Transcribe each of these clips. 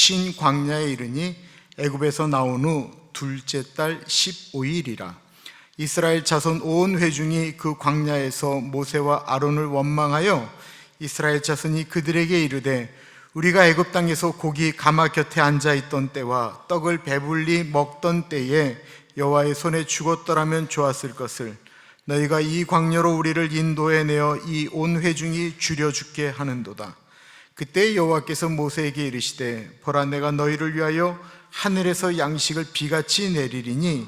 신 광야에 이르니 애굽에서 나온 후 둘째 달 15일이라. 이스라엘 자손 온 회중이 그 광야에서 모세와 아론을 원망하여 이스라엘 자손이 그들에게 이르되 우리가 애굽 땅에서 고기 가마 곁에 앉아 있던 때와 떡을 배불리 먹던 때에 여호와의 손에 죽었더라면 좋았을 것을 너희가 이 광야로 우리를 인도해 내어 이 온 회중이 죽여 죽게 하는도다. 그때 여호와께서 모세에게 이르시되 보라, 내가 너희를 위하여 하늘에서 양식을 비같이 내리리니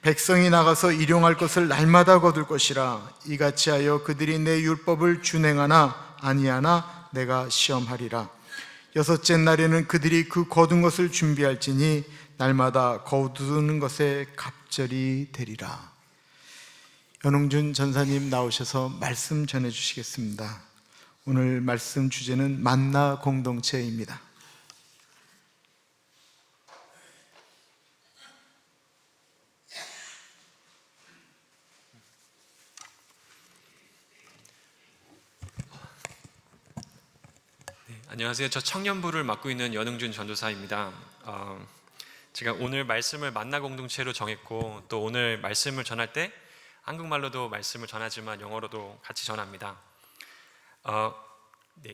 백성이 나가서 일용할 것을 날마다 거둘 것이라. 이같이 하여 그들이 내 율법을 준행하나 아니하나 내가 시험하리라. 여섯째 날에는 그들이 그 거둔 것을 준비할지니 날마다 거두는 것에 갑절이 되리라. 연홍준 전사님 나오셔서 말씀 전해주시겠습니다. 오늘 말씀 주제는 만나 공동체입니다. 안녕하세요. 저 청년부를 맡고 있는 연흥준 전도사입니다. 제가 오늘 말씀을 만나 공동체로 정했고 또 오늘 말씀을 전할 때 한국말로도 말씀을 전하지만 영어로도 같이 전합니다.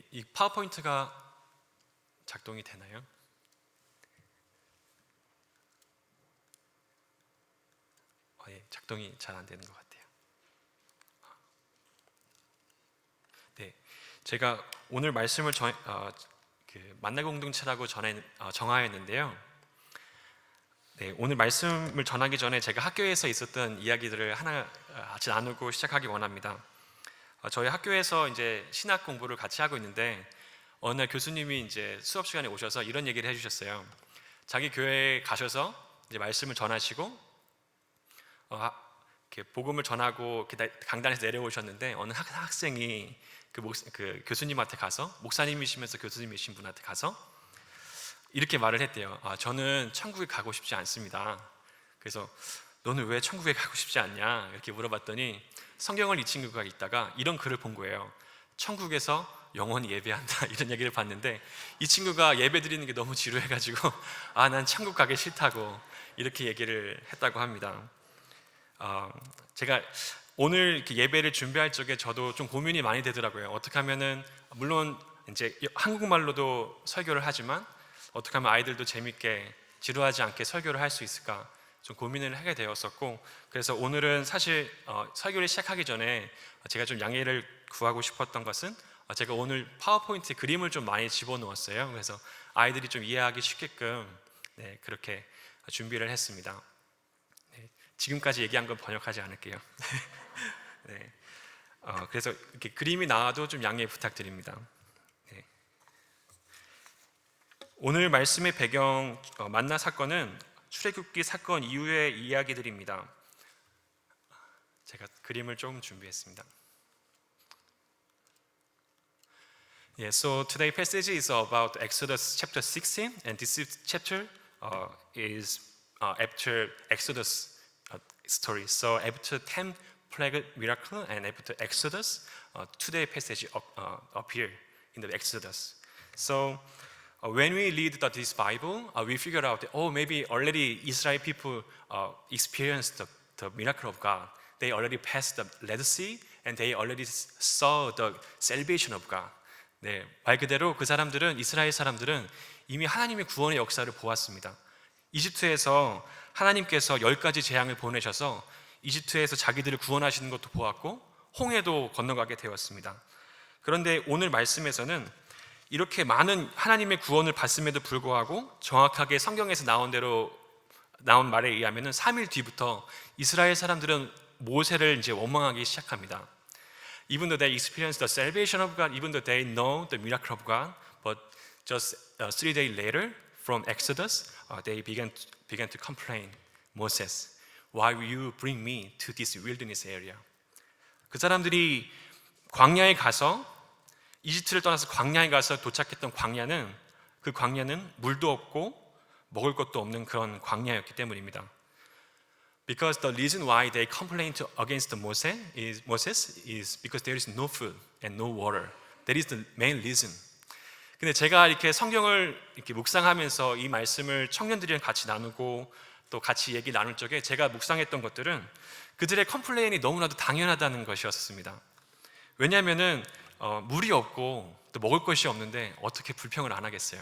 이 파워포인트가 작동이 되나요? 작동이 잘 안 되는 것 같아요. 제가 오늘 말씀을 만나 공동체라고 정하였는데요. 오늘 말씀을 전하기 전에 제가 학교에서 있었던 이야기들을 하나 같이 나누고 시작하기 원합니다. 저희 학교에서 이제 신학 공부를 같이 하고 있는데 어느 날 교수님이 이제 수업 시간에 오셔서 이런 얘기를 해주셨어요. 자기 교회에 가셔서 이제 말씀을 전하시고 이렇게 복음을 전하고 강단에서 내려오셨는데 어느 학생이 그 교수님한테 가서, 목사님이시면서 교수님이신 분한테 가서 이렇게 말을 했대요. 저는 천국에 가고 싶지 않습니다. 그래서 너는 왜 천국에 가고 싶지 않냐 이렇게 물어봤더니 성경을 이 친구가 읽다가 이런 글을 본 거예요. 천국에서 영원히 예배한다 이런 얘기를 봤는데 이 친구가 예배 드리는 게 너무 지루해가지고 난 천국 가기 싫다고 이렇게 얘기를 했다고 합니다. 제가 오늘 이렇게 예배를 준비할 적에 저도 좀 고민이 많이 되더라고요. 어떻게 하면은 물론 이제 한국말로도 설교를 하지만 어떻게 하면 아이들도 재밌게 지루하지 않게 설교를 할 수 있을까 좀 고민을 하게 되었었고, 그래서 오늘은 사실 설교를 시작하기 전에 제가 좀 양해를 구하고 싶었던 것은 제가 오늘 파워포인트에 그림을 좀 많이 집어넣었어요. 그래서 아이들이 좀 이해하기 쉽게끔 그렇게 준비를 했습니다. 지금까지 얘기한 건 번역하지 않을게요. 그래서 이렇게 그림이 나와도 좀 양해 부탁드립니다. 오늘 말씀의 배경 만나 사건은 출애굽기 사건 이후의 이야기들입니다. 제가 그림을 조금 준비했습니다. So today's passage is about Exodus chapter 16, and this chapter is after Exodus story. So after 10 plague miracle and after Exodus, today's passage appear in the Exodus. So when we read this Bible, we figure out that, maybe already Israel people experienced the miracle of God. They already passed the Red Sea and they already saw the salvation of God. 말 그대로 그 사람들은, 이스라엘 사람들은 이미 하나님의 구원의 역사를 보았습니다. 이집트에서 하나님께서 10가지 재앙을 보내셔서 이집트에서 자기들을 구원하시는 것도 보았고 홍해도 건너가게 되었습니다. 그런데 오늘 말씀에서는 이렇게 많은 하나님의 구원을 받음에도 불구하고 정확하게 성경에서 나온 말에 의하면 3일 뒤부터 이스라엘 사람들은 모세를 이제 원망하기 시작합니다. Even though they experienced the salvation of God, even though they know the miracle of God, but just 3 days later from Exodus, they began to complain, Moses, why will you bring me to this wilderness area? 그 사람들이 광야에 가서 이집트를 떠나서 광야에 가서 도착했던 그 광야는 물도 없고 먹을 것도 없는 그런 광야였기 때문입니다. Because the reason why they complained against Moses is because there is no food and no water. That is the main reason. 근데 제가 이렇게 성경을 이렇게 묵상하면서 이 말씀을 청년들이랑 같이 나누고 또 같이 얘기 나눌 적에 제가 묵상했던 것들은 그들의 컴플레인이 너무나도 당연하다는 것이었습니다. 왜냐하면은 물이 없고 또 먹을 것이 없는데 어떻게 불평을 안 하겠어요?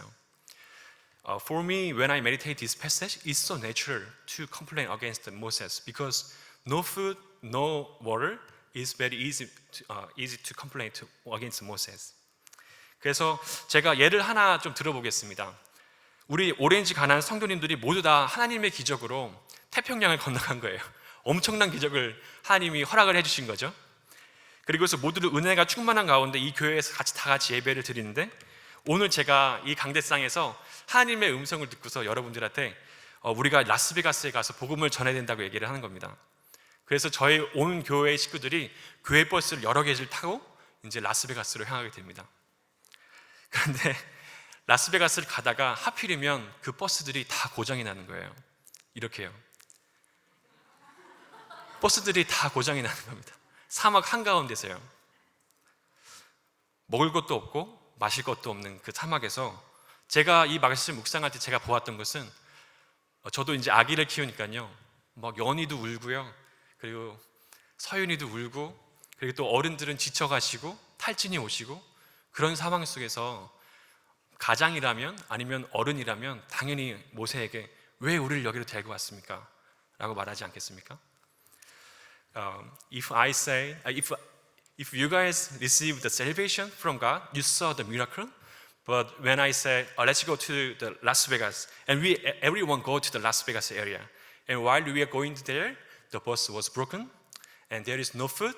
For me, when I meditate this passage, it's so natural to complain against Moses because no food, no water is very easy to complain against Moses. 그래서 제가 예를 하나 좀 들어보겠습니다. 우리 오렌지 가난 성도님들이 모두 다 하나님의 기적으로 태평양을 건너간 거예요. 엄청난 기적을 하나님이 허락을 해주신 거죠. 그리고서 모두들 은혜가 충만한 가운데 이 교회에서 다 같이 예배를 드리는데 오늘 제가 이 강대상에서 하나님의 음성을 듣고서 여러분들한테 우리가 라스베가스에 가서 복음을 전해야 된다고 얘기를 하는 겁니다. 그래서 저희 온 교회 식구들이 교회 버스를 여러 개를 타고 이제 라스베가스로 향하게 됩니다. 그런데 라스베가스를 가다가 하필이면 그 버스들이 다 고장이 나는 거예요. 이렇게요. 버스들이 다 고장이 나는 겁니다. 사막 한가운데서요. 먹을 것도 없고 마실 것도 없는 그 사막에서 제가 이 말씀 묵상할 때 제가 보았던 것은 저도 이제 아기를 키우니까요. 막 연희도 울고요. 그리고 서윤이도 울고 그리고 또 어른들은 지쳐가시고 탈진이 오시고 그런 상황 속에서 가장이라면 아니면 어른이라면 당연히 모세에게 왜 우리를 여기로 데리고 왔습니까? 라고 말하지 않겠습니까? If I say, if you guys receive the salvation from God, you saw the miracle. But when I say, let's go to the Las Vegas, and everyone go to the Las Vegas area, and while we are going there, the bus was broken, and there is no food,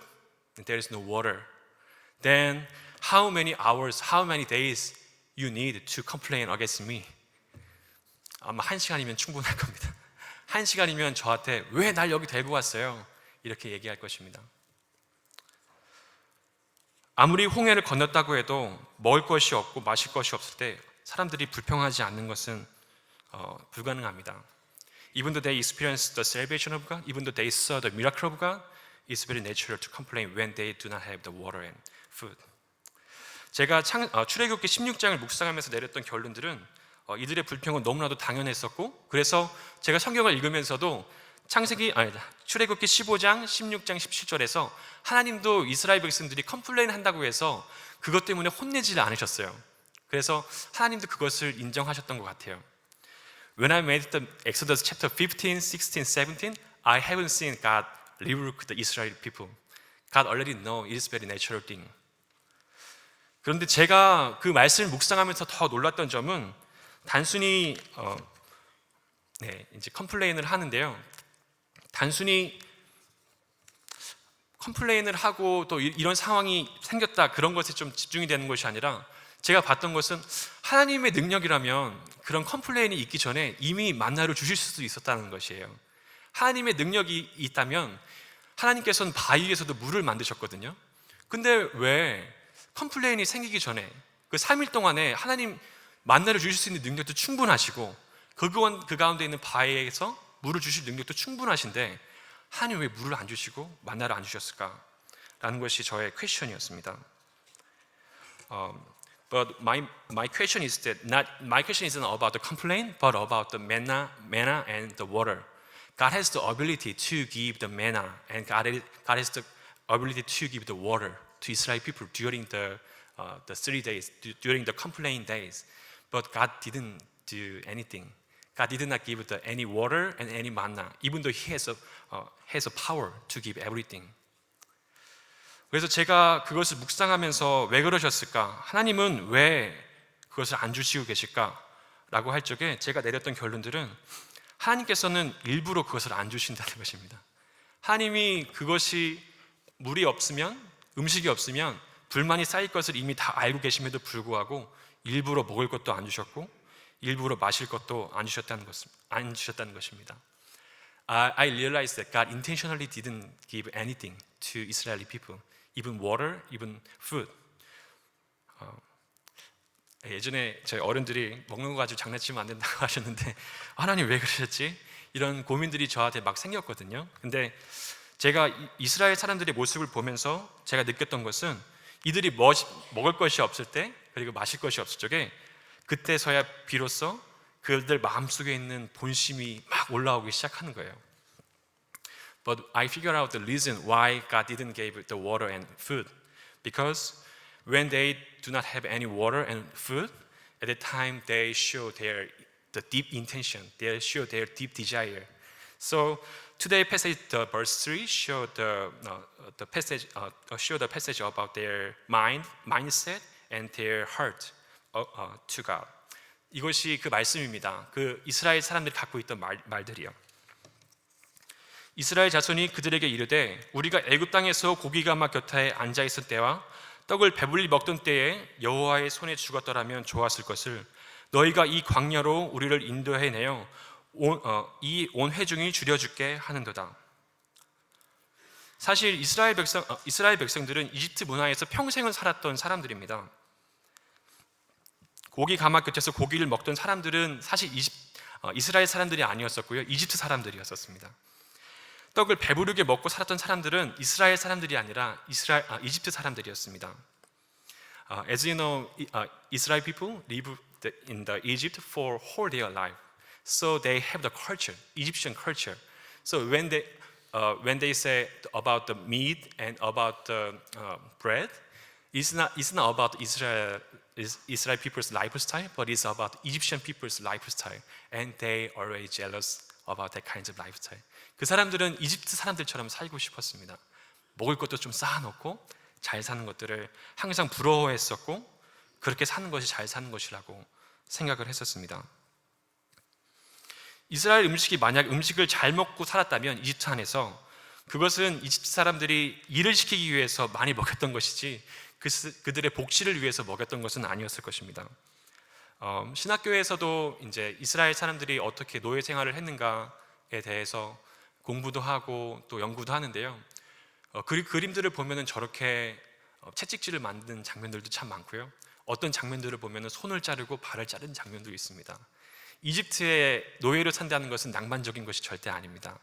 and there is no water. Then how many hours, how many days you need to complain against me? 아마 1시간이면 충분할 겁니다. 1시간이면 저한테 왜 날 여기 데리고 왔어요? 이렇게 얘기할 것입니다. 아무리 홍해를 건넜다고 해도 먹을 것이 없고 마실 것이 없을 때 사람들이 불평하지 않는 것은 불가능합니다. Even though they experienced the salvation of God, even though they saw the miracle of God, it's very natural to complain when they do not have the water and food. 제가 출애굽기 16장을 묵상하면서 내렸던 결론들은 이들의 불평은 너무나도 당연했었고 그래서 제가 성경을 읽으면서도 출애굽기 15장, 16장, 17절에서 하나님도 이스라엘 백성들이 컴플레인 한다고 해서 그것 때문에 혼내지를 않으셨어요. 그래서 하나님도 그것을 인정하셨던 것 같아요. When I made the Exodus chapter 15, 16, 17, I haven't seen God rebuke the Israel people. God already know it is very natural thing. 그런데 제가 그 말씀을 묵상하면서 더 놀랐던 점은 단순히 이제 컴플레인을 하는데요. 단순히 컴플레인을 하고 또 이런 상황이 생겼다 그런 것에 좀 집중이 되는 것이 아니라 제가 봤던 것은 하나님의 능력이라면 그런 컴플레인이 있기 전에 이미 만나를 주실 수도 있었다는 것이에요. 하나님의 능력이 있다면 하나님께서는 바위에서도 물을 만드셨거든요. 근데 왜 컴플레인이 생기기 전에 그 3일 동안에 하나님 만나를 주실 수 있는 능력도 충분하시고 그 가운데 있는 바위에서 물을 주실 능력도 충분하신데 하나님 왜 물을 안 주시고 만나를 안 주셨을까? 라는 것이 저의 퀘스천이었습니다. But my question is that my question isn't about the complaint, but about the manna and the water. God has the ability to give the manna, and God has the ability to give the water to Israel people during the 3 days, during the complaint days. But God didn't do anything. God did not give any water and any manna, even though He has a power to give everything. 그래서 제가 그것을 묵상하면서 왜 그러셨을까? 하나님은 왜 그것을 안 주시고 계실까? 라고 할 적에 제가 내렸던 결론들은 하나님께서는 일부러 그것을 안 주신다는 것입니다. 하나님이 그것이 물이 없으면, 음식이 없으면 불만이 쌓일 것을 이미 다 알고 계심에도 불구하고 일부러 먹을 것도 안 주셨고 일부러 마실 것도 안 주셨다는 것입니다. I realized that God intentionally didn't give anything to Israeli people, even water, even food. 예전에 저희 어른들이 먹는 거 가지고 장난치면 안 된다고 하셨는데 하나님 왜 그러셨지? 이런 고민들이 저한테 막 생겼거든요. 근데 제가 이스라엘 사람들의 모습을 보면서 제가 느꼈던 것은 이들이 먹을 것이 없을 때, 그리고 마실 것이 없을 적에, 그때서야 비로소 그들 마음속에 있는 본심이 막 올라오기 시작하는 거예요. But I figure out the reason why God didn't give the water and food. Because when they do not have any water and food, at the time they show the deep intention, they show their deep desire. So today passage, the verse 3 show the passage about their mindset and their heart to God. 이것이 그 말씀입니다. 그 이스라엘 사람들이 갖고 있던 말들이요. 이스라엘 자손이 그들에게 이르되 우리가 애굽 땅에서 고기가마 곁에 앉아 있을 때와 떡을 배불리 먹던 때에 여호와의 손에 죽었더라면 좋았을 것을 너희가 이 광야로 우리를 인도해 내어 이 온 회중이 줄여줄게 하는도다. 사실 이스라엘 백성들은 이집트 문화에서 평생을 살았던 사람들입니다. 고기 가마 곁에서 고기를 먹던 사람들은 사실 이스라엘 사람들이 아니었었고요, 이집트 사람들이었었습니다. 떡을 배부르게 먹고 살았던 사람들은 이스라엘 사람들이 아니라 이집트 사람들이었습니다. As you know, Israel people live in the Egypt for whole their life, so they have the culture, Egyptian culture. So when they say about the meat and about the bread, it's not about Israel people's lifestyle, but it's about Egyptian people's lifestyle, and they are always jealous about that kind of lifestyle. 그 사람들은 이집트 사람들처럼 살고 싶었습니다. 먹을 것도 좀 쌓아놓고 잘 사는 것들을 항상 부러워했었고, 그렇게 사는 것이 잘 사는 것이라고 생각을 했었습니다. 이스라엘 음식이 만약 음식을 잘 먹고 살았다면 이집트 안에서, 그것은 이집트 사람들이 일을 시키기 위해서 많이 먹였던 것이지 그들의 복지를 위해서 먹였던 것은 아니었을 것입니다. 신학교에서도 이제 이스라엘 사람들이 어떻게 노예 생활을 했는가에 대해서 공부도 하고 또 연구도 하는데요. 그림들을 보면은 저렇게 채찍질을 만든 장면들도 참 많고요. 어떤 장면들을 보면은 손을 자르고 발을 자른 장면도 있습니다. 이집트의 노예로 산다는 것은 낭만적인 것이 절대 아닙니다.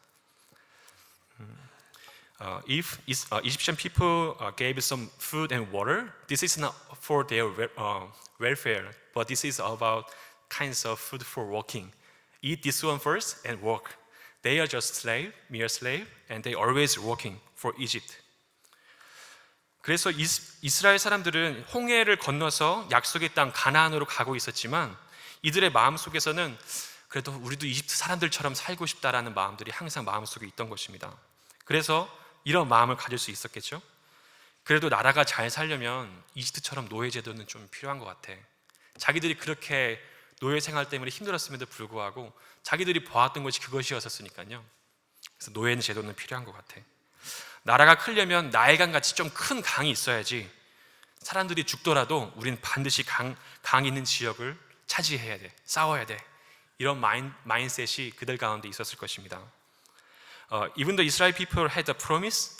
If Egyptian people gave some food and water, this is not for their welfare, but this is about kinds of food for working. Eat this one first and work. They are just mere slave, and they always working for Egypt. 그래서 이스라엘 사람들은 홍해를 건너서 약속의 땅 가나안으로 가고 있었지만 이들의 마음 속에서는 그래도 우리도 이집트 사람들처럼 살고 싶다라는 마음들이 항상 마음속에 있던 것입니다. 그래서 이런 마음을 가질 수 있었겠죠. 그래도 나라가 잘 살려면 이집트처럼 노예 제도는 좀 필요한 것 같아. 자기들이 그렇게 노예 생활 때문에 힘들었음에도 불구하고 자기들이 보았던 것이 그것이었으니까요. 그래서 노예 제도는 필요한 것 같아. 나라가 크려면 나일강 같이 좀 큰 강이 있어야지. 사람들이 죽더라도 우리는 반드시 강 있는 지역을 차지해야 돼. 싸워야 돼. 이런 마인셋이 그들 가운데 있었을 것입니다. Even the Israel people had a promise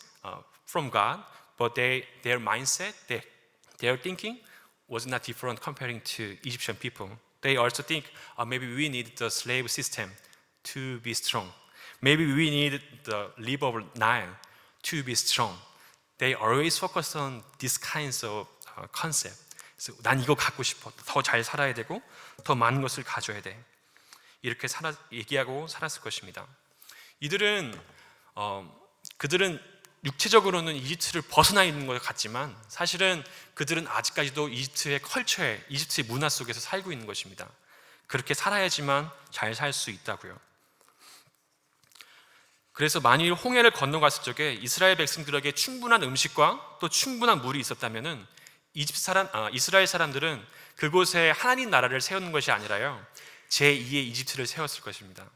from God, but their mindset, their thinking was not different comparing to Egyptian people. They also think maybe we need the slave system to be strong. Maybe we need the river of Nile to be strong. They always focus on these kinds of concept. 그래서 난 이거 갖고 싶어. 더 잘 살아야 되고 더 많은 것을 가져야 돼. 이렇게 얘기하고 살았을 것입니다. 그들은 육체적으로는 이집트를 벗어나 있는 것 같지만 사실은 그들은 아직까지도 이집트의 컬처에, 이집트의 문화 속에서 살고 있는 것입니다. 그렇게 살아야지만 잘 살 수 있다고요. 그래서 만일 홍해를 건너갔을 적에 이스라엘 백성들에게 충분한 음식과 또 충분한 물이 있었다면은 이스라엘 사람들은 그곳에 하나님 나라를 세우는 것이 아니라요, 제2의 이집트를 세웠을 것입니다.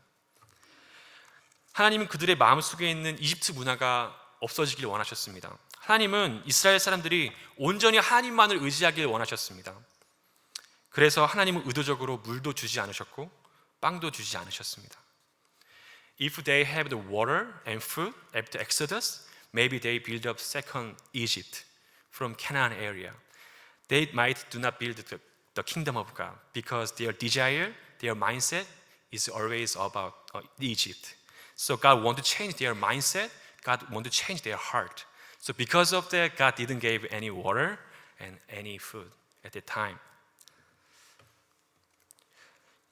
하나님은 그들의 마음속에 있는 이집트 문화가 없어지길 원하셨습니다. 하나님은 이스라엘 사람들이 온전히 하나님만을 의지하길 원하셨습니다. 그래서 하나님은 의도적으로 물도 주지 않으셨고 빵도 주지 않으셨습니다. If they have the water and food after Exodus, maybe they build up second Egypt from Canaan area. They might do not build the kingdom of God because their desire, their mindset is always about Egypt. So God want to change their mindset. God want to change their heart. So because of that, God didn't give any water and any food at that time.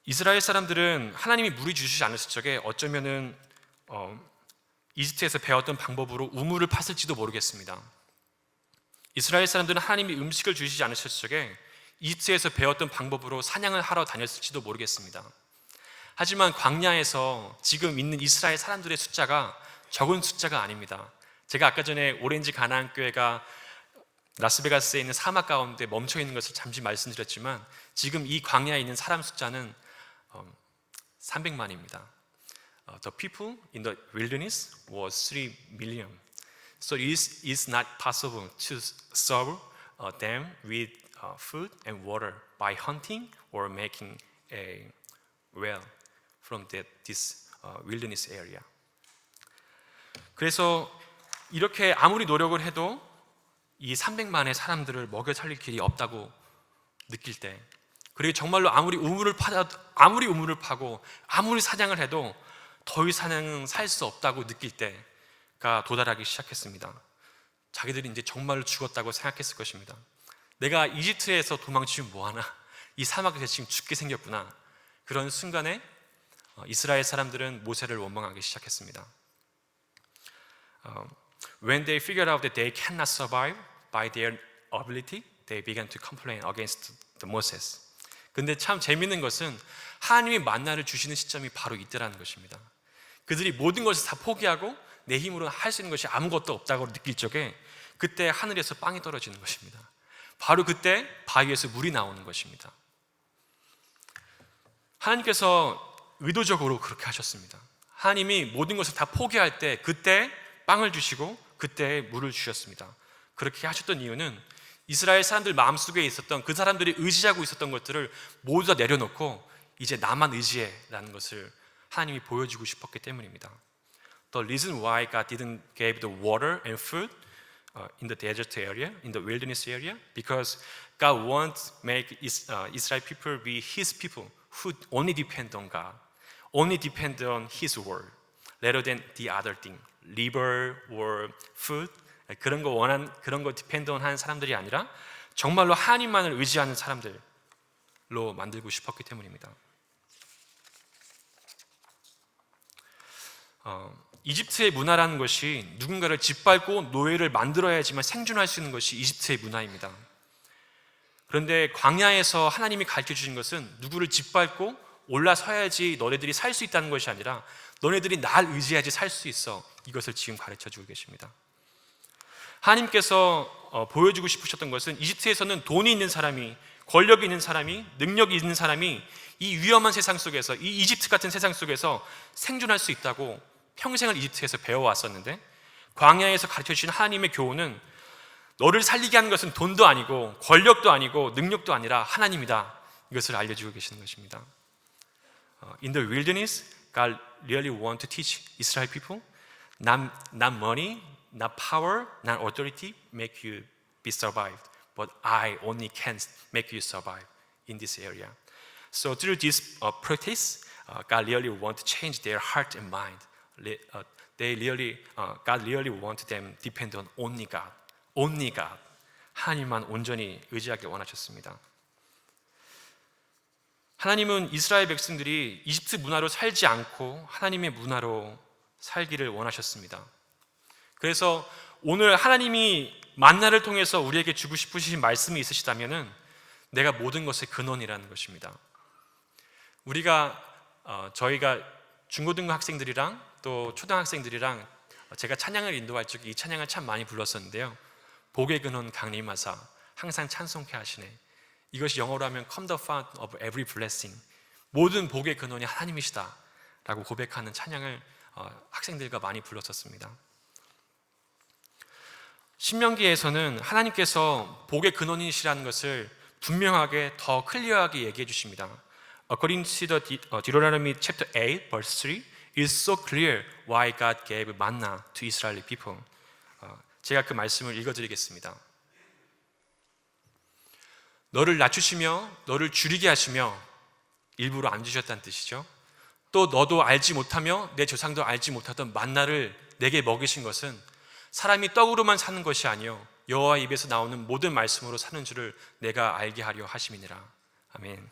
이스라엘 사람들은 하나님이 물이 주시지 않으실 적에 어쩌면은 이집트에서 배웠던 방법으로 우물을 팠을지도 모르겠습니다. 이스라엘 사람들은 하나님이 음식을 주시지 않으실 적에 이집트에서 배웠던 방법으로 사냥을 하러 다녔을지도 모르겠습니다. 하지만 광야에서 지금 있는 이스라엘 사람들의 숫자가 적은 숫자가 아닙니다. 제가 아까 전에 오렌지 가나안 교회가 라스베가스에 있는 사막 가운데 멈춰 있는 것을 잠시 말씀드렸지만 지금 이 광야에 있는 사람 숫자는 300만입니다. The people in the wilderness was 3 million. So it is not possible to serve them with food and water by hunting or making a well from this wilderness area. 그래서 이렇게 아무리 노력을 해도 이 300만의 사람들을 먹여 살릴 길이 없다고 느낄 때, 그리고 정말로 아무리 우물을 파고 아무리 사냥을 해도 더 이상은 살 수 없다고 느낄 때가 도달하기 시작했습니다. 자기들이 이제 정말로 죽었다고 생각했을 것입니다. 내가 이집트에서 도망치면 뭐하나, 이 사막에서 지금 죽게 생겼구나. 그런 순간에 이스라엘 사람들은 모세를 원망하기 시작했습니다. When they figured out that they cannot survive by their ability, they began to complain against the Moses. 근데 참 재밌는 것은 하나님이 만나를 주시는 시점이 바로 이때라는 것입니다. 그들이 모든 것을 다 포기하고 내 힘으로 할 수 있는 것이 아무것도 없다고 느낄 적에 그때 하늘에서 빵이 떨어지는 것입니다. 바로 그때 바위에서 물이 나오는 것입니다. 하나님께서 의도적으로 그렇게 하셨습니다. 하나님이 모든 것을 다 포기할 때 그때 빵을 주시고 그때 물을 주셨습니다. 그렇게 하셨던 이유는 이스라엘 사람들 마음속에 있었던, 그 사람들이 의지하고 있었던 것들을 모두 다 내려놓고 이제 나만 의지해라는 것을 하나님이 보여주고 싶었기 때문입니다. The reason why God didn't give the water and food in the desert area, in the wilderness area, because God wants to make Israel people be His people who only depend on God, only depend on His word, rather than the other thing, river or food. 그런 거 디펜던한 사람들이 아니라 정말로 하나님만을 의지하는 사람들로 만들고 싶었기 때문입니다. 이집트의 문화라는 것이 누군가를 짓밟고 노예를 만들어야지만 생존할 수 있는 것이 이집트의 문화입니다. 그런데 광야에서 하나님이 가르쳐 주신 것은 누구를 짓밟고 올라서야지 너네들이 살 수 있다는 것이 아니라 너네들이 날 의지해야지 살 수 있어, 이것을 지금 가르쳐 주고 계십니다. 하나님께서 보여주고 싶으셨던 것은 이집트에서는 돈이 있는 사람이, 권력이 있는 사람이, 능력이 있는 사람이 이 위험한 세상 속에서, 이 이집트 같은 세상 속에서 생존할 수 있다고 평생을 이집트에서 배워왔었는데, 광야에서 가르쳐주신 하나님의 교훈은 너를 살리게 하는 것은 돈도 아니고 권력도 아니고 능력도 아니라 하나님이다, 이것을 알려주고 계시는 것입니다. In the wilderness, God really want to teach Israel people not money, not power, not authority make you be survived, but I only can make you survive in this area. So through this practice, God really want to change their heart and mind. God really want them depend on only God, only God. 하나님만 온전히 의지하길 원하셨습니다. 하나님은 이스라엘 백성들이 이집트 문화로 살지 않고 하나님의 문화로 살기를 원하셨습니다. 그래서 오늘 하나님이 만나를 통해서 우리에게 주고 싶으신 말씀이 있으시다면은 내가 모든 것의 근원이라는 것입니다. 저희가 중고등부 학생들이랑 또 초등학생들이랑 제가 찬양을 인도할 적에 이 찬양을 참 많이 불렀었는데요. 복의 근원 강림하사 항상 찬송케 하시네. 이것이 영어로 하면 Come the fount of every blessing. 모든 복의 근원이 하나님이시다 라고 고백하는 찬양을 학생들과 많이 불렀었습니다. 신명기에서는 하나님께서 복의 근원이시라는 것을 분명하게 더 클리어하게 얘기해 주십니다. According to the Deuteronomy chapter 8 verse 3, it is so clear why God gave manna to Israeli people. 제가 그 말씀을 읽어드리겠습니다. 너를 낮추시며 너를 줄이게 하시며 일부러 안 주셨다는 뜻이죠. 또 너도 알지 못하며 내 조상도 알지 못하던 만나를 내게 먹이신 것은 사람이 떡으로만 사는 것이 아니요 여호와 입에서 나오는 모든 말씀으로 사는 줄을 내가 알게 하려 하심이니라. 아멘.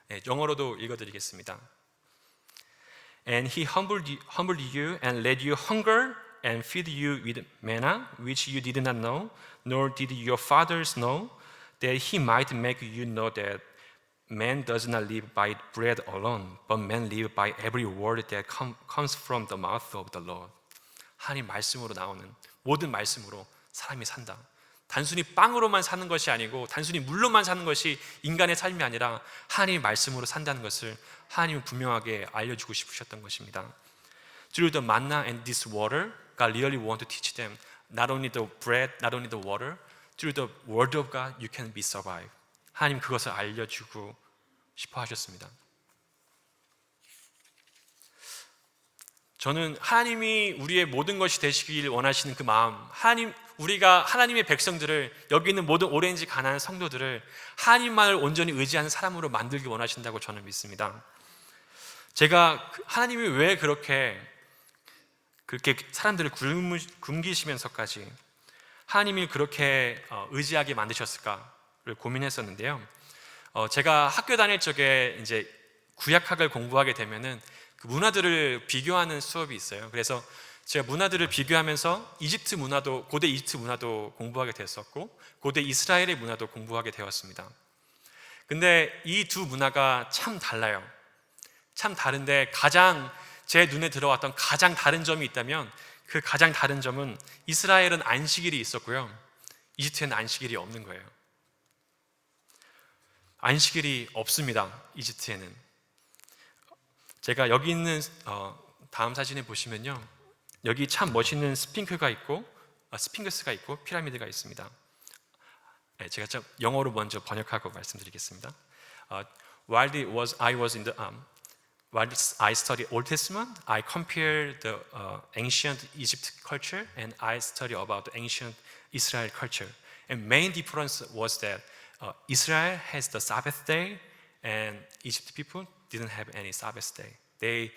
네, 영어로도 읽어드리겠습니다. And he humbled you and let you hunger and feed you with manna, which you did not know, nor did your fathers know, that he might make you know that man does not live by bread alone, but man live by every word that comes from the mouth of the Lord. 하나님 말씀으로 나오는 모든 말씀으로 사람이 산다. 단순히 빵으로만 사는 것이 아니고 단순히 물로만 사는 것이 인간의 삶이 아니라 하나님의 말씀으로 산다는 것을 하나님은 분명하게 알려주고 싶으셨던 것입니다. Through the manna and this water, God really want to teach them not only the bread, not only the water, through the word of God you can be survive. 하나님 그것을 알려주고 싶어 하셨습니다. 저는 하나님이 우리의 모든 것이 되시길 원하시는 그 마음, 우리가 하나님의 백성들을, 여기 있는 모든 오렌지 가난한 성도들을 하나님만을 온전히 의지하는 사람으로 만들기 원하신다고 저는 믿습니다. 제가 하나님이 왜 그렇게 사람들을 굶기시면서까지 하나님이 그렇게 의지하게 만드셨을까를 고민했었는데요. 제가 학교 다닐 적에 이제 구약학을 공부하게 되면은 그 문화들을 비교하는 수업이 있어요. 그래서 제가 문화들을 비교하면서 이집트 문화도, 고대 이집트 문화도 공부하게 됐었고 고대 이스라엘의 문화도 공부하게 되었습니다. 근데 이 두 문화가 참 달라요. 참 다른데 가장 제 눈에 들어왔던 가장 다른 점이 있다면 그 가장 다른 점은 이스라엘은 안식일이 있었고요, 이집트에는 안식일이 없는 거예요. 안식일이 없습니다, 이집트에는. 제가 여기 있는 다음 사진에 보시면요, 여기 참 멋있는 스핑크스가 있고 피라미드가 있습니다. 네, 제가 좀 영어로 먼저 번역하고 말씀드리겠습니다. While I study Old Testament, I compare the ancient Egypt culture and I study about the ancient Israel culture. And main difference was that Israel has the Sabbath day, and Egypt people didn't have any Sabbath day. They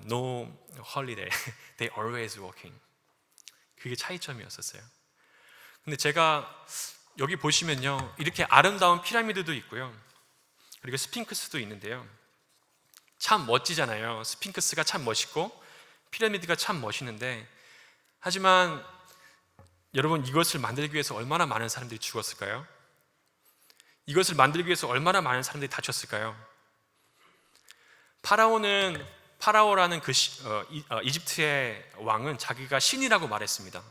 no holiday. They always working. 그게 차이점이었었어요. 근데 제가 여기 보시면요, 이렇게 아름다운 피라미드도 있고요, 그리고 스핑크스도 있는데요. 참 멋지잖아요. 스핑크스가 참 멋있고 피라미드가 참 멋있는데, 하지만 여러분, 이것을 만들기 위해서 얼마나 많은 사람들이 죽었을까요? 이것을 만들기 위해서 얼마나 많은 사람들이 다쳤을까요? 파라오라는 이집트의 왕은 자기가 신이라고 말했습니다.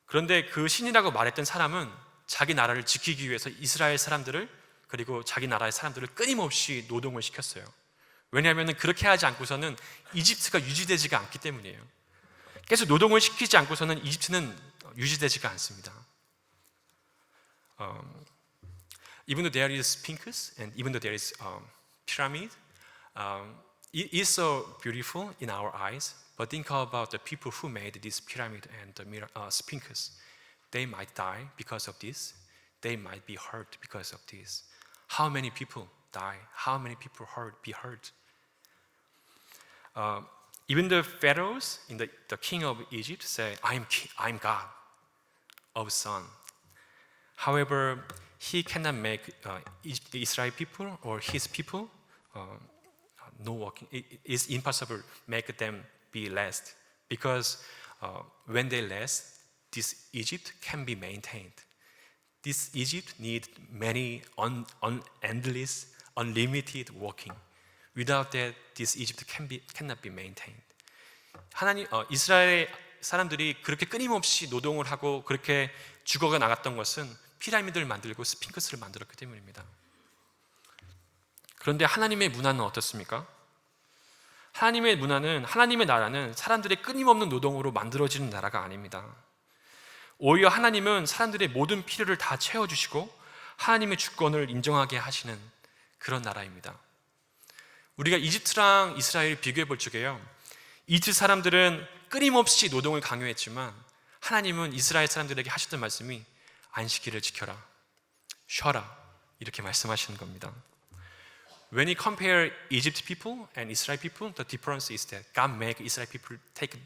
그런데 그 신이라고 말했던 사람은 자기 나라를 지키기 위해서 이스라엘 사람들을, 그리고 자기 나라의 사람들을 끊임없이 노동을 시켰어요. 왜냐하면 그렇게 하지 않고서는 이집트가 유지되지가 않기 때문이에요. 계속 노동을 시키지 않고서는 이집트는 유지되지가 않습니다. Even though there is Sphinx and even though there is pyramid, it is so beautiful in our eyes. But think about the people who made this pyramid and the Sphinx. They might die because of this. They might be hurt because of this. How many people die? How many people be hurt? Even the pharaohs, the king of Egypt, say, "I'm God of sun." However, he cannot make Israel people or his people no working. It is impossible to make them be last, because when they last, this Egypt can be maintained. This Egypt needs many endless, unlimited working. Without that, this Egypt cannot be maintained. 이스라엘 사람들이 그렇게 끊임없이 노동을 하고 그렇게 죽어가 나갔던 것은 피라미드를 만들고 스핑크스를 만들었기 때문입니다. 그런데 하나님의 문화는 어떻습니까? 하나님의 나라는 사람들의 끊임없는 노동으로 만들어지는 나라가 아닙니다. 오히려 하나님은 사람들의 모든 필요를 다 채워주시고 하나님의 주권을 인정하게 하시는 그런 나라입니다. 우리가 이집트랑 이스라엘을 비교해 볼 적에요, 이집트 사람들은 끊임없이 노동을 강요했지만 하나님은 이스라엘 사람들에게 하셨던 말씀이 안식일을 지켜라, 쉬어라, 이렇게 말씀하시는 겁니다. When you compare Egypt people and Israel people, the difference is that God make Israel people take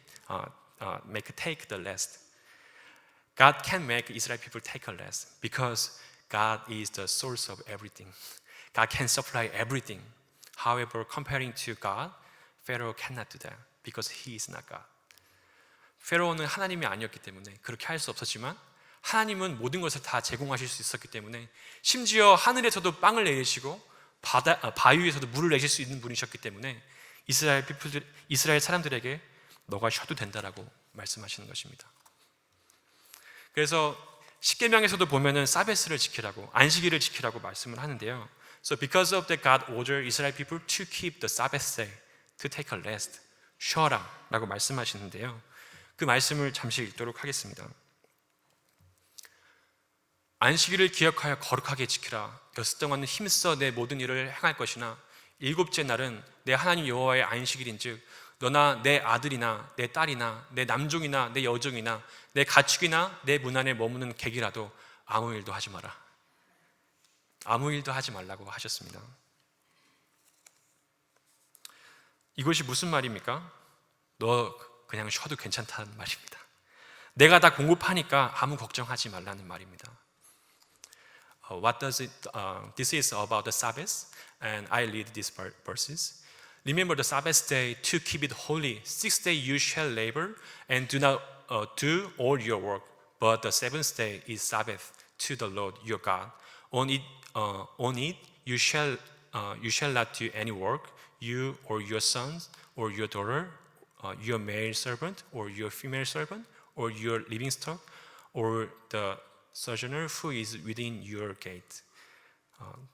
the rest. God can make Israel people take a rest because God is the source of everything. God can supply everything. However, comparing to God, Pharaoh cannot do that because he is not God. 페로는 하나님이 아니었기 때문에 그렇게 할 수 없었지만 하나님은 모든 것을 다 제공하실 수 있었기 때문에 심지어 하늘에서도 빵을 내리시고 바위에서도 물을 내실 수 있는 분이셨기 때문에 이스라엘 사람들에게 너가 쉬어도 된다라고 말씀하시는 것입니다. 그래서 십계명에서도 보면은 사베스를 지키라고 안식일을 지키라고 말씀을 하는데요. So because of that, God ordered Israel people to keep the Sabbath day, to take a rest, 쉬어라라고 말씀하시는데요. 그 말씀을 잠시 읽도록 하겠습니다. 안식일을 기억하여 거룩하게 지키라. 여섯 동안은 힘써 내 모든 일을 행할 것이나 일곱째 날은 내 하나님 여호와의 안식일인즉 너나 내 아들이나 내 딸이나 내 남종이나 내 여종이나 내 가축이나 내 문 안에 머무는 객이라도 아무 일도 하지 마라. 아무 일도 하지 말라고 하셨습니다. 이것이 무슨 말입니까? 너 그냥 쉬어도 괜찮다는 말입니다. 내가 다 공급하니까 아무 걱정하지 말라는 말입니다. This is about the Sabbath, and I read these verses. Remember the Sabbath day to keep it holy. 6 days you shall labor and do not do all your work, but the seventh day is Sabbath to the Lord your God. On it you shall not do any work, you or your sons or your daughter, your male servant or your female servant, or your livestock, or the sojourner who is within your gate.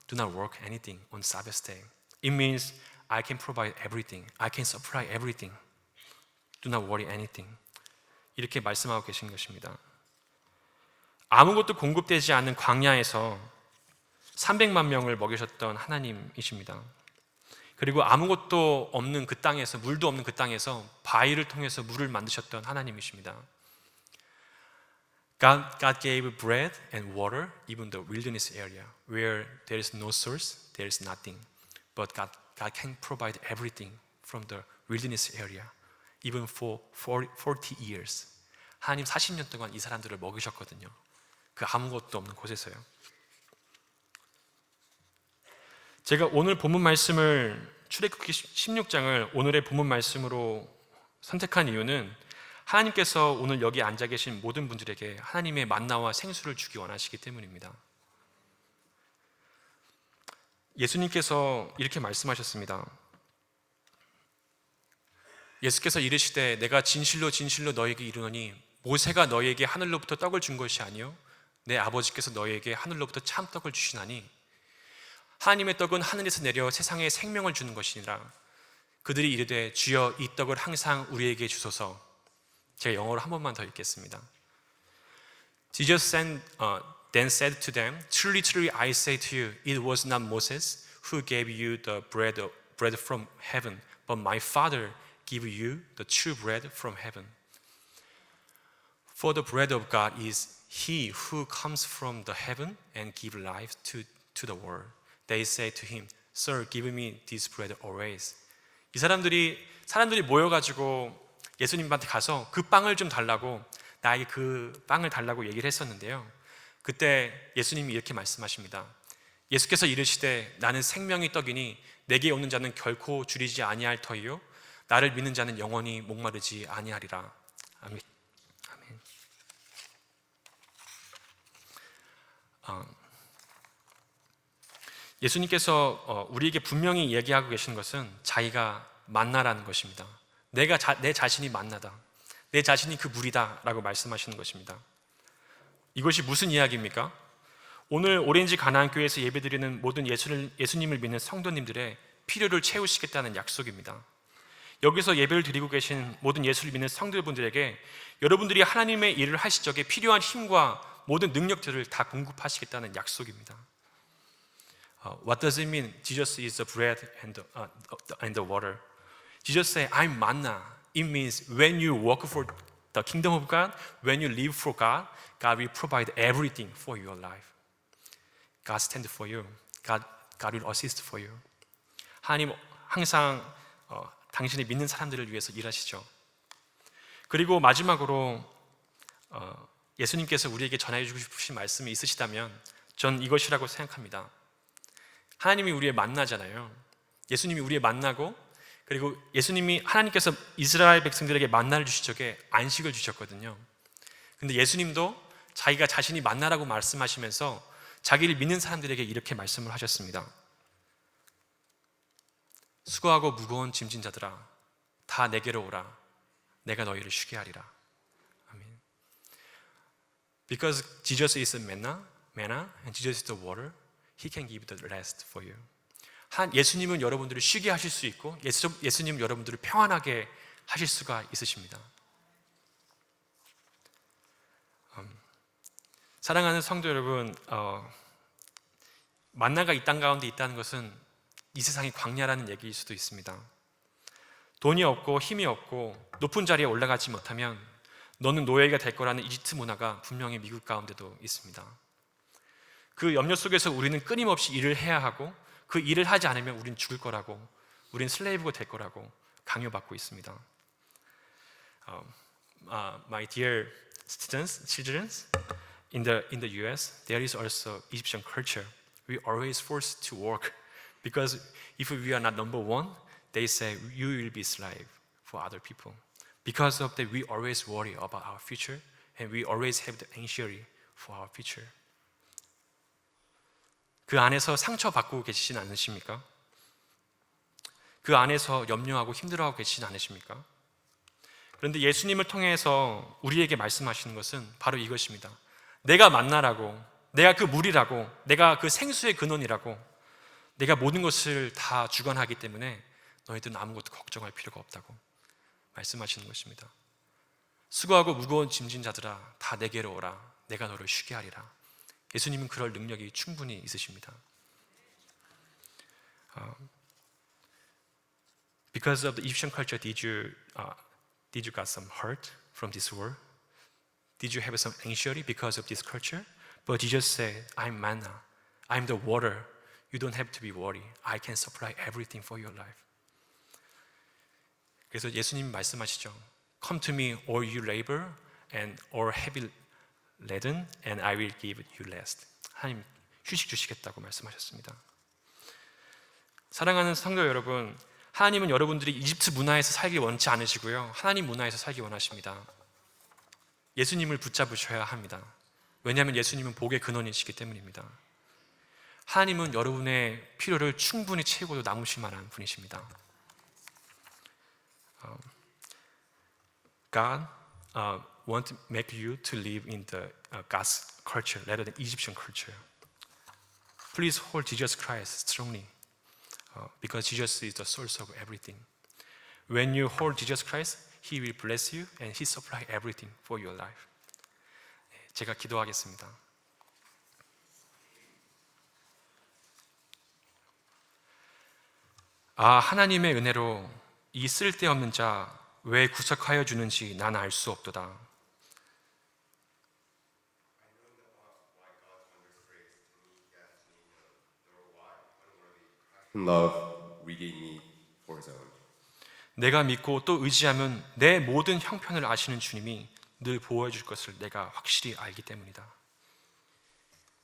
Do not work anything on Sabbath day. It means I can provide everything. I can supply everything. Do not worry anything. 이렇게 말씀하고 계신 것입니다. 아무것도 공급되지 않는 광야에서 300만 명을 먹이셨던 하나님이십니다. 그리고 아무것도 없는 그 땅에서, 물도 없는 그 땅에서 바위를 통해서 물을 만드셨던 하나님이십니다. God gave bread and water, even the wilderness area where there is no source, there is nothing. But God can provide everything from the wilderness area, even for 40 years. 하나님 40년 동안 이 사람들을 먹이셨거든요. 그 아무것도 없는 곳에서요. 제가 오늘 본문 말씀을 출애굽기 16장을 오늘의 본문 말씀으로 선택한 이유는 하나님께서 오늘 여기 앉아 계신 모든 분들에게 하나님의 만나와 생수를 주기 원하시기 때문입니다. 예수님께서 이렇게 말씀하셨습니다. 예수께서 이르시되 내가 진실로 진실로 너에게 이르노니 모세가 너에게 하늘로부터 떡을 준 것이 아니요 내 아버지께서 너에게 하늘로부터 참떡을 주시나니 하나님의 떡은 하늘에서 내려 세상에 생명을 주는 것이니라. 그들이 이르되 주여 이 떡을 항상 우리에게 주소서. 제가 영어로 한 번만 더 읽겠습니다. Jesus then said to them, Truly, truly, I say to you, it was not Moses who gave you the bread from heaven, but my Father gave you the true bread from heaven. For the bread of God is he who comes from the heaven and gives life to the world. They say to him, Sir, give me this bread always. 이 사람들이 모여가지고 예수님한테 가서 그 빵을 좀 달라고, 나에게 그 빵을 달라고 얘기를 했었는데요. 그때 예수님이 이렇게 말씀하십니다. 예수께서 이르시되 나는 생명의 떡이니 내게 오는 자는 결코 줄이지 아니할 터이요 나를 믿는 자는 영원히 목마르지 아니하리라. 아멘. 예수님께서 우리에게 분명히 얘기하고 계신 것은 자기가 만나라는 것입니다. 내 자신이 만나다, 내 자신이 그 물이다 라고 말씀하시는 것입니다. 이것이 무슨 이야기입니까? 오늘 오렌지 가나안교회에서 예배드리는 모든 예수님을 믿는 성도님들의 필요를 채우시겠다는 약속입니다. 여기서 예배를 드리고 계신 모든 예수를 믿는 성도분들에게 여러분들이 하나님의 일을 하실 적에 필요한 힘과 모든 능력들을 다 공급하시겠다는 약속입니다. What does it mean? Jesus is the bread and the water. Jesus said, I'm manna. It means when you work for the kingdom of God, when you live for God, God will provide everything for your life. God stand for you. God will assist for you. 하나님 항상 당신의 믿는 사람들을 위해서 일하시죠. 그리고 마지막으로 예수님께서 우리에게 전해 주고 싶으신 말씀이 있으시다면 전 이것이라고 생각합니다. 하나님이 우리의 만나잖아요. 예수님이 우리의 만나고, 그리고 예수님이 하나님께서 이스라엘 백성들에게 만나를 주실 적에 안식을 주셨거든요. 근데 예수님도 자기가 자신이 만나라고 말씀하시면서 자기를 믿는 사람들에게 이렇게 말씀을 하셨습니다. 수고하고 무거운 짐진 자들아, 다 내게로 오라. 내가 너희를 쉬게 하리라. 아멘. Because Jesus is the manna and Jesus is the water, He can give the rest for you. 예수님은 여러분들을 쉬게 하실 수 있고, 예수님은 여러분들을 평안하게 하실 수가 있으십니다. 사랑하는 성도 여러분, 만나가 이 땅 가운데 있다는 것은 이 세상이 광야라는 얘기일 수도 있습니다. 돈이 없고 힘이 없고 높은 자리에 올라가지 못하면 너는 노예가 될 거라는 이집트 문화가 분명히 미국 가운데도 있습니다. 그 염려 속에서 우리는 끊임없이 일을 해야 하고, 그 일을 하지 않으면 우린 죽을 거라고, 우린 슬레이브가 될 거라고 강요받고 있습니다. My dear children, in the U.S., there is also Egyptian culture. We are always forced to work because if we are not number one, they say you will be slave for other people. Because of that, we always worry about our future, and we always have the anxiety for our future. 그 안에서 상처받고 계시진 않으십니까? 그 안에서 염려하고 힘들어하고 계시진 않으십니까? 그런데 예수님을 통해서 우리에게 말씀하시는 것은 바로 이것입니다. 내가 만나라고, 내가 그 물이라고, 내가 그 생수의 근원이라고, 내가 모든 것을 다 주관하기 때문에 너희들은 아무것도 걱정할 필요가 없다고 말씀하시는 것입니다. 수고하고 무거운 짐진 자들아, 다 내게로 오라. 내가 너를 쉬게 하리라. 예수님은 그럴 능력이 충분히 있으십니다. Because of the Egyptian culture, did you got some hurt from this world? Did you have some anxiety because of this culture? But Jesus said, I'm manna. I'm the water. You don't have to be worried. I can supply everything for your life. 그래서 예수님 말씀하시죠. Come to me, all you labor and all heavy laden, and I will give you rest. 하나님 휴식 주시겠다고 말씀하셨습니다. 사랑하는 성도 여러분, 하나님은 여러분들이 이집트 문화에서 살기 원치 않으시고요, 하나님 문화에서 살기 원하십니다. 예수님을 붙잡으셔야 합니다. 왜냐하면 예수님은 복의 근원이시기 때문입니다. 하나님은 여러분의 필요를 충분히 채우고도 남으실 만한 분이십니다. God want to make you to live in the God's culture rather than Egyptian culture. Please hold Jesus Christ strongly because Jesus is the source of everything. When you hold Jesus Christ, He will bless you and He supply everything for your life. 제가 기도하겠습니다. 하나님의 은혜로 이 쓸데없는 자 왜 구속하여 주는지 난 알 수 없도다. Love regain me for His own. 내가 믿고 또 의지하면 내 모든 형편을 아시는 주님이 늘 보호해 줄 것을 내가 확실히 알기 때문이다.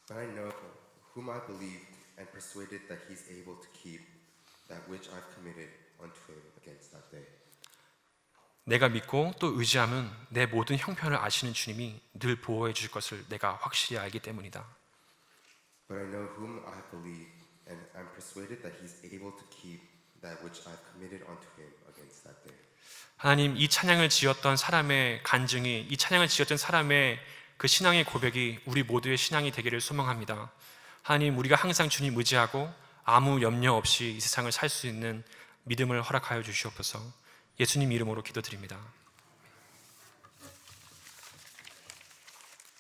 But I know whom I believed and persuaded that He is able to keep that which I've committed unto Him against that day. 내가 믿고 또 의지하면 내 모든 형편을 아시는 주님이 늘 보호해 줄 것을 내가 확실히 알기 때문이다. But I know whom I believe and am persuaded that He is able to keep that which I've committed unto Him against that day. 하나님, 이 찬양을 지었던 사람의 간증이, 이 찬양을 지었던 사람의 그 신앙의 고백이 우리 모두의 신앙이 되기를 소망합니다. 하나님, 우리가 항상 주님 의지하고 아무 염려 없이 이 세상을 살 수 있는 믿음을 허락하여 주시옵소서. 예수님 이름으로 기도드립니다.